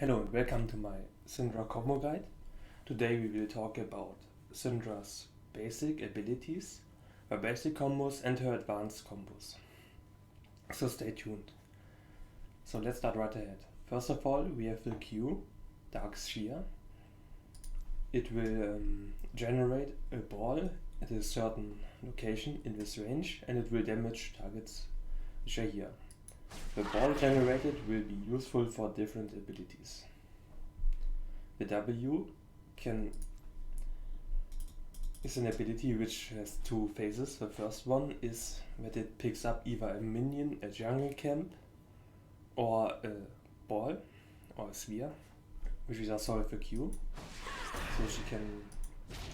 Hello and welcome to my Syndra combo guide. Today we will talk about Syndra's basic abilities, her basic combos and her advanced combos. So stay tuned. So let's start right ahead. First of all, we have the Q, Dark Sphere. It will generate a ball at a certain location in this range and it will damage targets which are here. The ball generated will be useful for different abilities. The W is an ability which has two phases. The first one is that it picks up either a minion, a jungle camp, or a ball or a sphere, which is also with the Q. So she can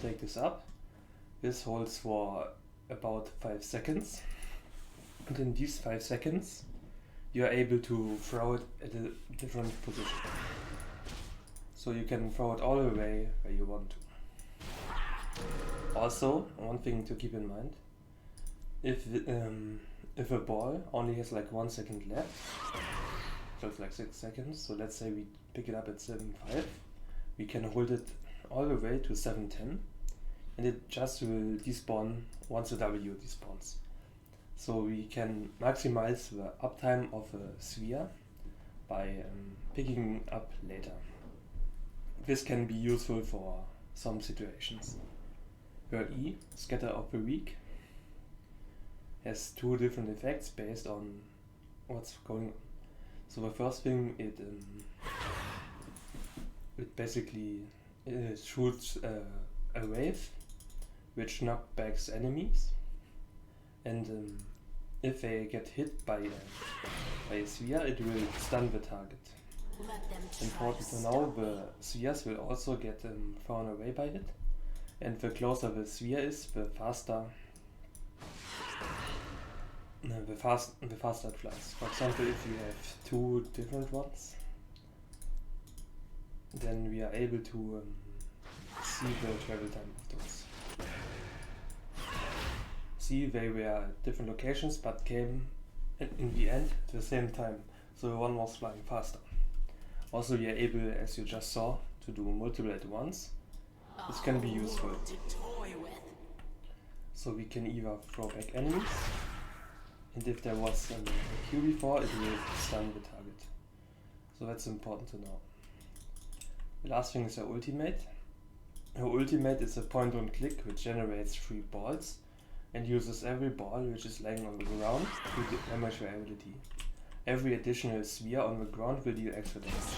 take this up. This holds for about 5 seconds. And in these 5 seconds, you are able to throw it at a different position. So you can throw it all the way where you want to. Also, one thing to keep in mind, if a ball only has like 1 second left, so it's like 6 seconds, so let's say we pick it up at 7.5, we can hold it all the way to 7.10 and it just will despawn once the W despawns. So we can maximize the uptime of a sphere by picking up later. This can be useful for some situations. Her E, Scatter of the Weak, has 2 different effects based on what's going on. So the first thing, it basically shoots a wave which knockbacks enemies. And if they get hit by a sphere, it will stun the target. Important to know, the spheres will also get thrown away by it. And the closer the sphere is, the faster it flies. For example, if you have 2 different ones, then we are able to see the travel time of those. See, they were at different locations but came in the end at the same time, so one was flying faster. Also, we are able, as you just saw, to do multiple at once. This can be useful. So we can either throw back enemies, and if there was a Q before, it will stun the target. So that's important to know. The last thing is her ultimate. Her ultimate is a point and click which generates 3 balls and uses every ball which is laying on the ground to damage her ability. Every additional sphere on the ground will deal extra damage.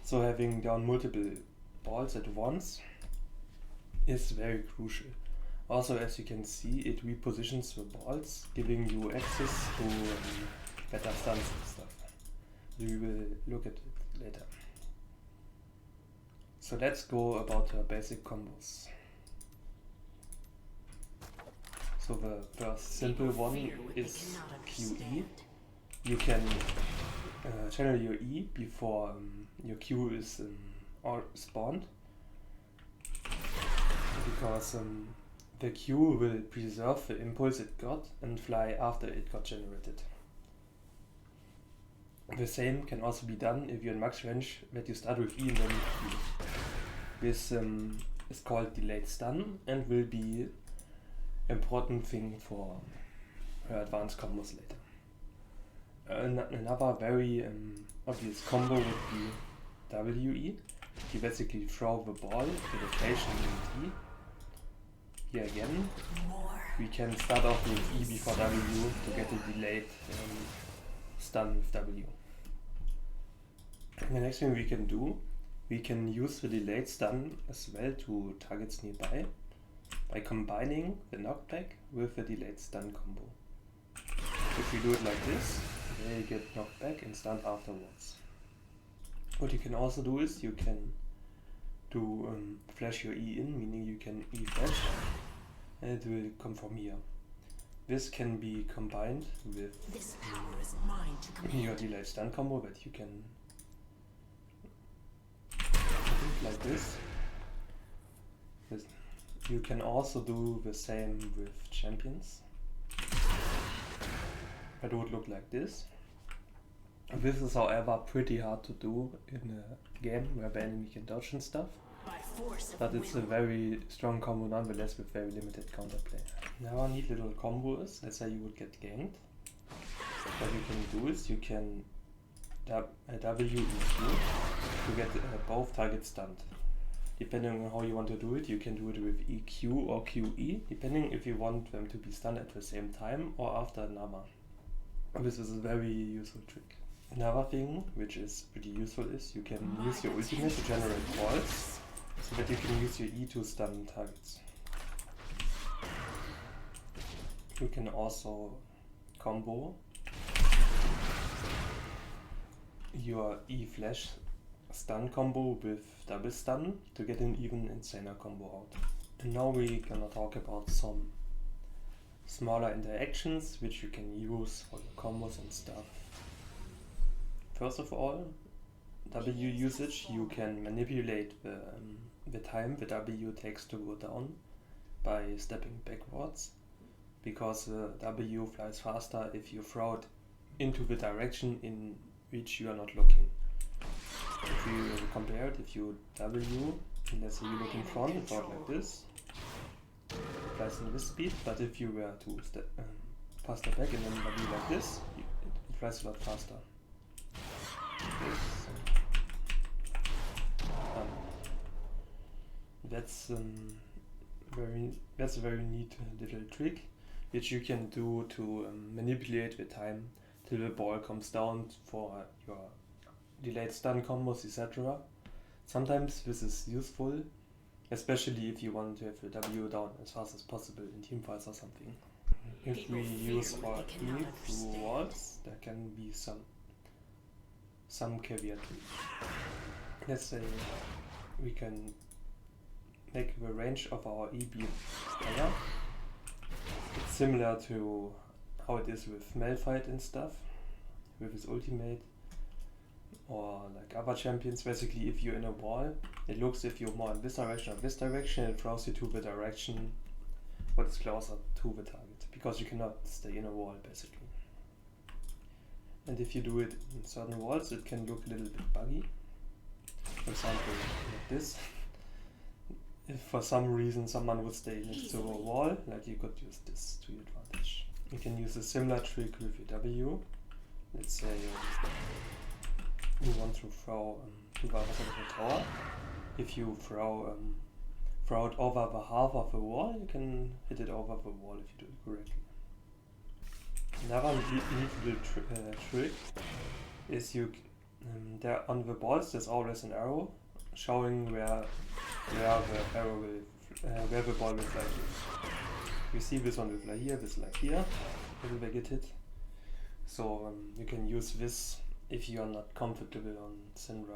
So having down multiple balls at once is very crucial. Also, as you can see, it repositions the balls, giving you access to better stuns and stuff. We will look at it later. So let's go about her basic combos. So the first simple one is QE. You can channel your E before your Q is spawned, because the Q will preserve the impulse it got and fly after it got generated. The same can also be done if you're in max range, that you start with E and then Q. This is called delayed stun and will be important thing for her advanced combos later. Another very obvious combo would be WE. You basically throw the ball to the location in T. Here again, we can start off with E before W to get a delayed stun with W. The next thing we can do, we can use the delayed stun as well to targets nearby by combining the knockback with the delayed stun combo. If you do it like this, they get knocked back and stunned afterwards. What you can also do is you can do flash your E in, meaning you can E flash and it will come from here. This can be combined with your delayed stun combo that you can do like this. You can also do the same with champions. It would look like this. This is however pretty hard to do in a game where the enemy can dodge and stuff. But it's a very strong combo nonetheless with very limited counterplay. Now a neat little combo is, let's say you would get ganked. What you can do is you can W E Q to get both targets stunned. Depending on how you want to do it, you can do it with EQ or QE, depending if you want them to be stunned at the same time or after another. This is a very useful trick. Another thing which is pretty useful is you can use your ultimate to generate walls, so that you can use your E to stun targets. You can also combo your E flash stun combo with double stun to get an even insaner combo out. And now we're gonna talk about some smaller interactions which you can use for your combos and stuff. First of all, W usage, you can manipulate the time the W takes to go down by stepping backwards, because the W flies faster if you throw it into the direction in which you are not looking. If you compare it, if you W, and let's say you look in front, it flies like this, it flies in this speed, but if you were to step back and then W like this, it flies a lot faster. That's a very neat little trick which you can do to manipulate the time till the ball comes down for your delayed stun combos, etc. Sometimes this is useful, especially if you want to have the W down as fast as possible in team fights or something. If we use our E through walls, there can be some caveat to it. Let's say we can make the range of our E be higher. It's similar to how it is with Malphite and stuff, with his ultimate, or like other champions. Basically, if you're in a wall, it looks if you're more in this direction or this direction, it throws you to the direction what is closer to the target, because you cannot stay in a wall basically. And if you do it in certain walls, it can look a little bit buggy. For example, like this. If for some reason someone would stay next to a wall, like you could use this to your advantage. You can use a similar trick with your W. Let's say you want to throw to the other side of the tower. If you throw it over the half of the wall, you can hit it over the wall if you do it correctly. Another neat little trick is there on the balls there's always an arrow showing where the ball will fly to. You see this one will fly here, this like here, it will get hit. So you can use this if you are not comfortable on Syndra.